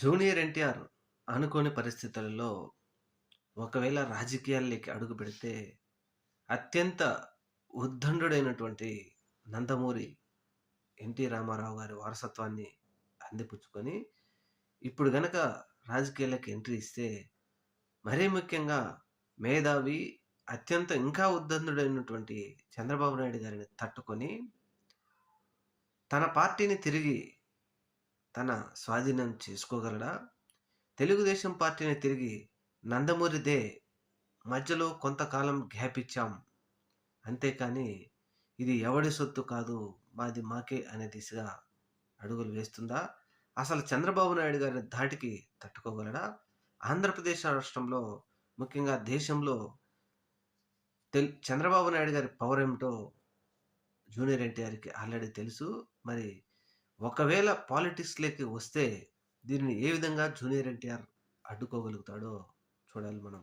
Junior NTR అనుకోని పరిస్థితులలో ఒకవేళ రాజకీయాల్లోకి అడుగుపెడితే అత్యంత ఉద్దండుడైనటువంటి నందమూరి ఎన్టీ రామారావు గారి వారసత్వాన్ని అందిపుచ్చుకొని ఇప్పుడు గనక రాజకీయాల్లోకి ఎంట్రీ ఇస్తే మరీ ముఖ్యంగా మేధావి అత్యంత ఇంకా ఉద్దండుడైనటువంటి చంద్రబాబు నాయుడు గారిని తట్టుకొని తన పార్టీని తిరిగి తన స్వాధీనం చేసుకోగలడా? తెలుగుదేశం పార్టీని తిరిగి నందమూరిదే మధ్యలో కొంతకాలం గ్యాప్ ఇచ్చాం. అంతేకాని ఇది ఎవడి సొత్తు కాదు, మాది మాకే అనే దిశగా అడుగులు వేస్తుందా? అసలు చంద్రబాబు నాయుడు గారి ధాటికి తట్టుకోగలడా? ఆంధ్రప్రదేశ్ రాష్ట్రంలో ముఖ్యంగా దేశంలో చంద్రబాబు నాయుడు గారి పవర్ ఏమిటో జూనియర్ ఎన్టీఆర్‌కి ఆల్రెడీ తెలుసు. మరి ఒకవేళ పాలిటిక్స్‌లోకి వస్తే దీనిని ఏ విధంగా జూనియర్ ఎన్టీఆర్ అడ్డుకోగలుగుతాడో చూడాలి మనం.